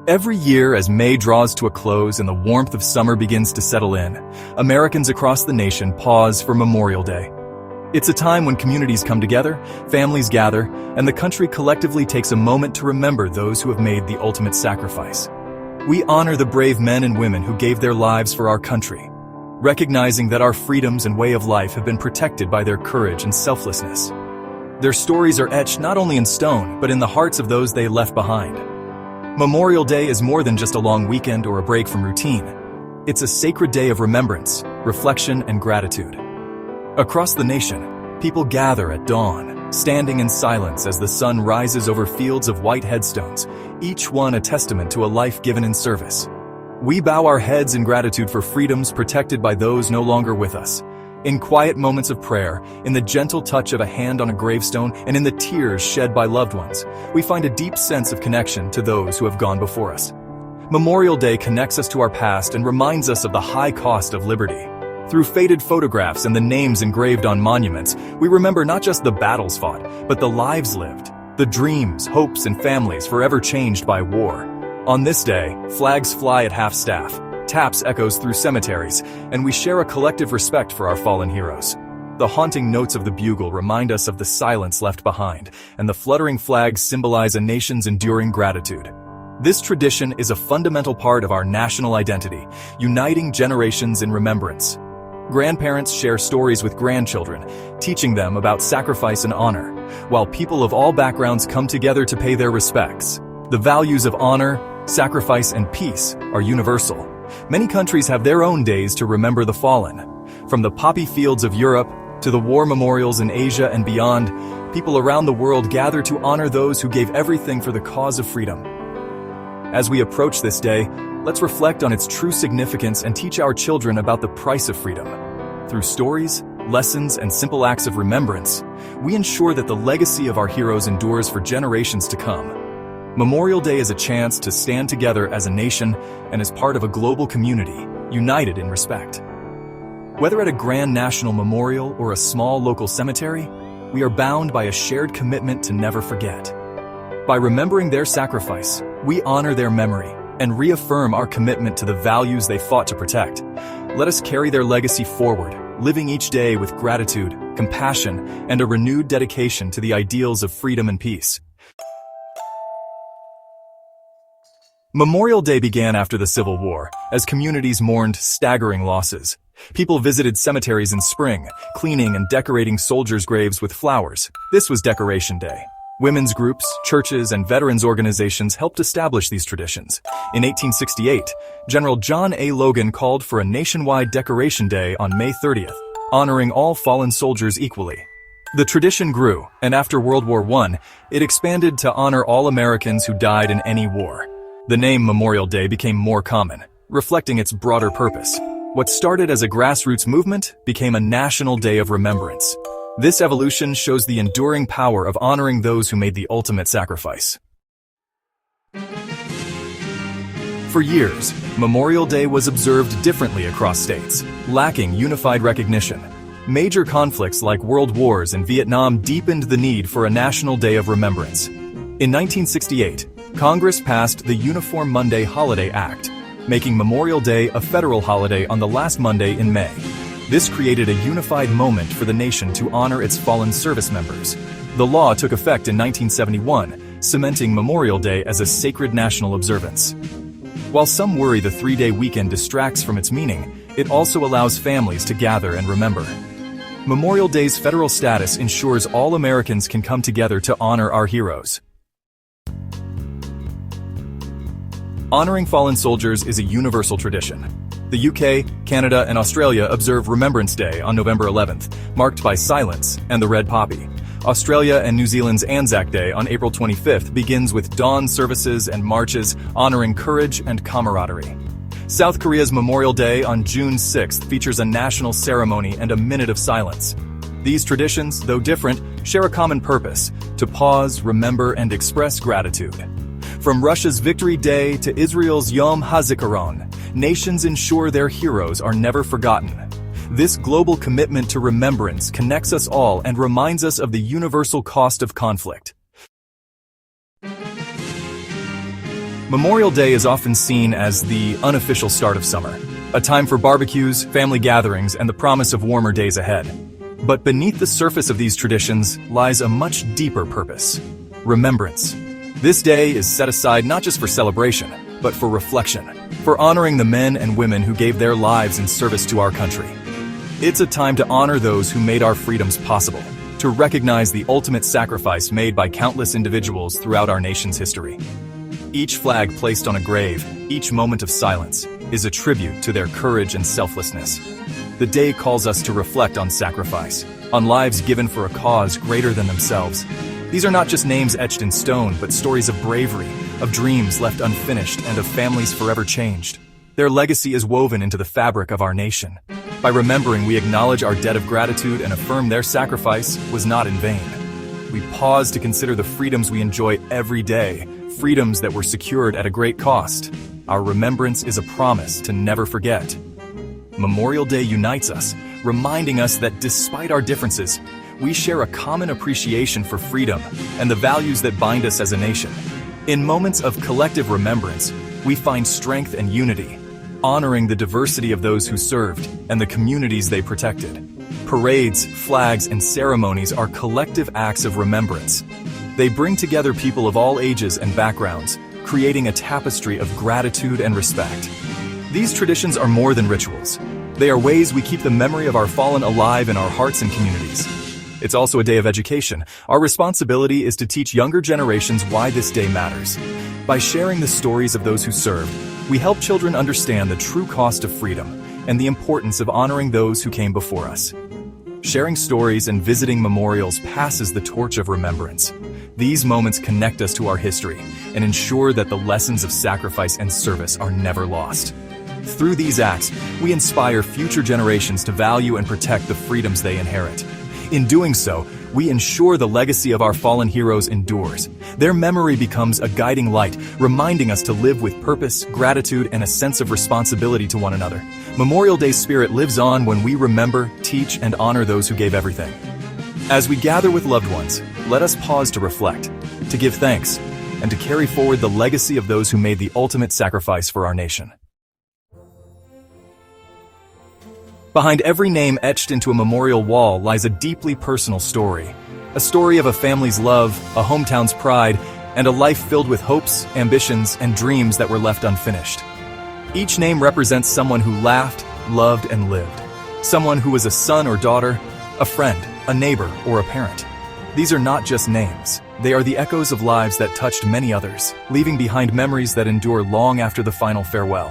Every year, as May draws to a close and the warmth of summer begins to settle in, Americans across the nation pause for Memorial Day. It's a time when communities come together, families gather, and the country collectively takes a moment to remember those who have made the ultimate sacrifice. We honor the brave men and women who gave their lives for our country, recognizing that our freedoms and way of life have been protected by their courage and selflessness. Their stories are etched not only in stone, but in the hearts of those they left behind. Memorial Day is more than just a long weekend or a break from routine. It's a sacred day of remembrance, reflection, and gratitude. Across the nation, people gather at dawn, standing in silence as the sun rises over fields of white headstones, each one a testament to a life given in service. We bow our heads in gratitude for freedoms protected by those no longer with us. In quiet moments of prayer, in the gentle touch of a hand on a gravestone, and in the tears shed by loved ones, we find a deep sense of connection to those who have gone before us. Memorial Day connects us to our past and reminds us of the high cost of liberty. Through faded photographs and the names engraved on monuments, we remember not just the battles fought, but the lives lived, the dreams, hopes, and families forever changed by war. On this day, flags fly at half-staff, taps echoes through cemeteries, and we share a collective respect for our fallen heroes. The haunting notes of the bugle remind us of the silence left behind, and the fluttering flags symbolize a nation's enduring gratitude. This tradition is a fundamental part of our national identity, uniting generations in remembrance. Grandparents share stories with grandchildren, teaching them about sacrifice and honor, while people of all backgrounds come together to pay their respects. The values of honor, sacrifice, and peace are universal. Many countries have their own days to remember the fallen. From the poppy fields of Europe to the war memorials in Asia and beyond, people around the world gather to honor those who gave everything for the cause of freedom. As we approach this day, let's reflect on its true significance and teach our children about the price of freedom. Through stories, lessons, and simple acts of remembrance, we ensure that the legacy of our heroes endures for generations to come. Memorial Day is a chance to stand together as a nation and as part of a global community, united in respect. Whether at a grand national memorial or a small local cemetery, we are bound by a shared commitment to never forget. By remembering their sacrifice, we honor their memory and reaffirm our commitment to the values they fought to protect. Let us carry their legacy forward, living each day with gratitude, compassion, and a renewed dedication to the ideals of freedom and peace. Memorial Day began after the Civil War, as communities mourned staggering losses. People visited cemeteries in spring, cleaning and decorating soldiers' graves with flowers. This was Decoration Day. Women's groups, churches, and veterans organizations helped establish these traditions. In 1868, General John A. Logan called for a nationwide Decoration Day on May 30th, honoring all fallen soldiers equally. The tradition grew, and after World War I, it expanded to honor all Americans who died in any war. The name Memorial Day became more common, reflecting its broader purpose. What started as a grassroots movement became a national day of remembrance. This evolution shows the enduring power of honoring those who made the ultimate sacrifice. For years, Memorial Day was observed differently across states, lacking unified recognition. Major conflicts like world wars and Vietnam deepened the need for a national day of remembrance. In 1968, Congress passed the Uniform Monday Holiday Act, making Memorial Day a federal holiday on the last Monday in May. This created a unified moment for the nation to honor its fallen service members. The law took effect in 1971, cementing Memorial Day as a sacred national observance. While some worry the three-day weekend distracts from its meaning, it also allows families to gather and remember. Memorial Day's federal status ensures all Americans can come together to honor our heroes. Honoring fallen soldiers is a universal tradition. The UK, Canada, and Australia observe Remembrance Day on November 11th, marked by silence and the red poppy. Australia and New Zealand's Anzac Day on April 25th begins with dawn services and marches honoring courage and camaraderie. South Korea's Memorial Day on June 6th features a national ceremony and a minute of silence. These traditions, though different, share a common purpose: to pause, remember, and express gratitude. From Russia's Victory Day to Israel's Yom HaZikaron, nations ensure their heroes are never forgotten. This global commitment to remembrance connects us all and reminds us of the universal cost of conflict. Memorial Day is often seen as the unofficial start of summer, a time for barbecues, family gatherings, and the promise of warmer days ahead. But beneath the surface of these traditions lies a much deeper purpose: remembrance. This day is set aside not just for celebration, but for reflection, for honoring the men and women who gave their lives in service to our country. It's a time to honor those who made our freedoms possible, to recognize the ultimate sacrifice made by countless individuals throughout our nation's history. Each flag placed on a grave, each moment of silence, is a tribute to their courage and selflessness. The day calls us to reflect on sacrifice, on lives given for a cause greater than themselves. These are not just names etched in stone, but stories of bravery, of dreams left unfinished, and of families forever changed. Their legacy is woven into the fabric of our nation. By remembering, we acknowledge our debt of gratitude and affirm their sacrifice was not in vain. We pause to consider the freedoms we enjoy every day, freedoms that were secured at a great cost. Our remembrance is a promise to never forget. Memorial Day unites us, reminding us that despite our differences, we share a common appreciation for freedom and the values that bind us as a nation. In moments of collective remembrance, we find strength and unity, honoring the diversity of those who served and the communities they protected. Parades, flags, and ceremonies are collective acts of remembrance. They bring together people of all ages and backgrounds, creating a tapestry of gratitude and respect. These traditions are more than rituals. They are ways we keep the memory of our fallen alive in our hearts and communities. It's also a day of education. Our responsibility is to teach younger generations why this day matters. By sharing the stories of those who served, we help children understand the true cost of freedom and the importance of honoring those who came before us. Sharing stories and visiting memorials passes the torch of remembrance. These moments connect us to our history and ensure that the lessons of sacrifice and service are never lost. Through these acts, we inspire future generations to value and protect the freedoms they inherit. In doing so, we ensure the legacy of our fallen heroes endures. Their memory becomes a guiding light, reminding us to live with purpose, gratitude, and a sense of responsibility to one another. Memorial Day spirit lives on when we remember, teach, and honor those who gave everything. As we gather with loved ones, let us pause to reflect, to give thanks, and to carry forward the legacy of those who made the ultimate sacrifice for our nation. Behind every name etched into a memorial wall lies a deeply personal story. A story of a family's love, a hometown's pride, and a life filled with hopes, ambitions, and dreams that were left unfinished. Each name represents someone who laughed, loved, and lived. Someone who was a son or daughter, a friend, a neighbor, or a parent. These are not just names. They are the echoes of lives that touched many others, leaving behind memories that endure long after the final farewell.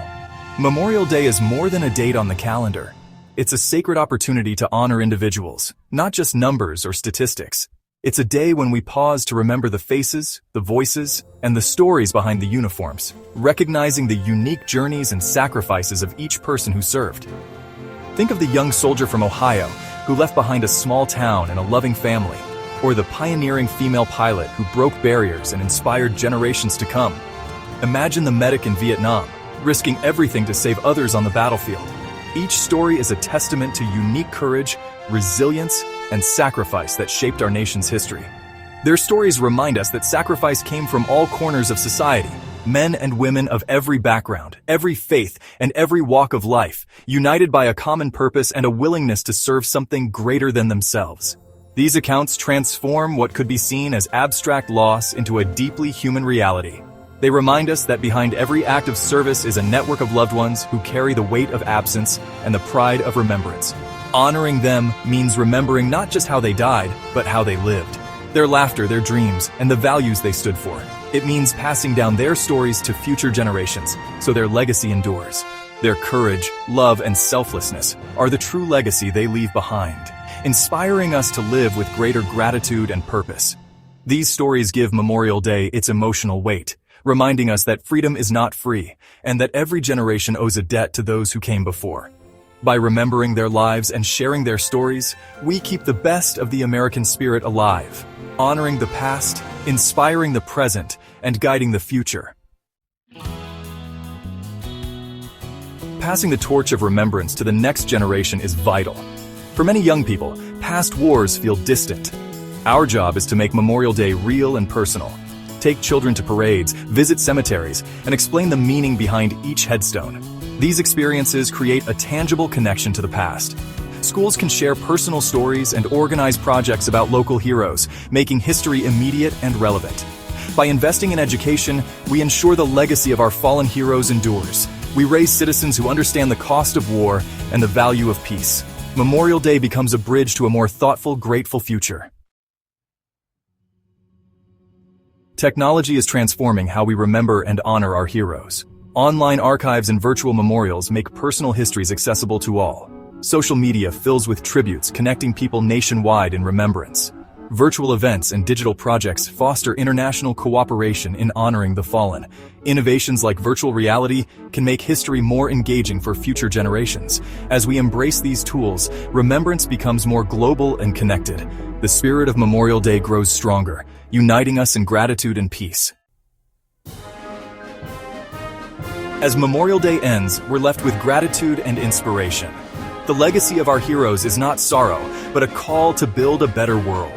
Memorial Day is more than a date on the calendar. It's a sacred opportunity to honor individuals, not just numbers or statistics. It's a day when we pause to remember the faces, the voices, and the stories behind the uniforms, recognizing the unique journeys and sacrifices of each person who served. Think of the young soldier from Ohio who left behind a small town and a loving family, or the pioneering female pilot who broke barriers and inspired generations to come. Imagine the medic in Vietnam, risking everything to save others on the battlefield. Each story is a testament to unique courage, resilience, and sacrifice that shaped our nation's history. Their stories remind us that sacrifice came from all corners of society, men and women of every background, every faith, and every walk of life, united by a common purpose and a willingness to serve something greater than themselves. These accounts transform what could be seen as abstract loss into a deeply human reality. They remind us that behind every act of service is a network of loved ones who carry the weight of absence and the pride of remembrance. Honoring them means remembering not just how they died, but how they lived. Their laughter, their dreams, and the values they stood for. It means passing down their stories to future generations, so their legacy endures. Their courage, love, and selflessness are the true legacy they leave behind, inspiring us to live with greater gratitude and purpose. These stories give Memorial Day its emotional weight, reminding us that freedom is not free, and that every generation owes a debt to those who came before. By remembering their lives and sharing their stories, we keep the best of the American spirit alive, honoring the past, inspiring the present, and guiding the future. Passing the torch of remembrance to the next generation is vital. For many young people, past wars feel distant. Our job is to make Memorial Day real and personal. Take children to parades, visit cemeteries, and explain the meaning behind each headstone. These experiences create a tangible connection to the past. Schools can share personal stories and organize projects about local heroes, making history immediate and relevant. By investing in education, we ensure the legacy of our fallen heroes endures. We raise citizens who understand the cost of war and the value of peace. Memorial Day becomes a bridge to a more thoughtful, grateful future. Technology is transforming how we remember and honor our heroes. Online archives and virtual memorials make personal histories accessible to all. Social media fills with tributes connecting people nationwide in remembrance. Virtual events and digital projects foster international cooperation in honoring the fallen. Innovations like virtual reality can make history more engaging for future generations. As we embrace these tools, remembrance becomes more global and connected. The spirit of Memorial Day grows stronger, uniting us in gratitude and peace. As Memorial Day ends, we're left with gratitude and inspiration. The legacy of our heroes is not sorrow, but a call to build a better world.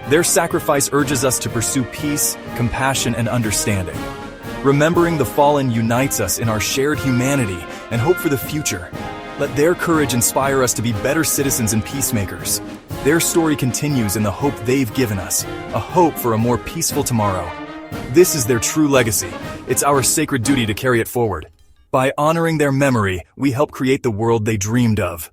Their sacrifice urges us to pursue peace, compassion, and understanding. Remembering the fallen unites us in our shared humanity and hope for the future. Let their courage inspire us to be better citizens and peacemakers. Their story continues in the hope they've given us, a hope for a more peaceful tomorrow. This is their true legacy. It's our sacred duty to carry it forward. By honoring their memory, we help create the world they dreamed of.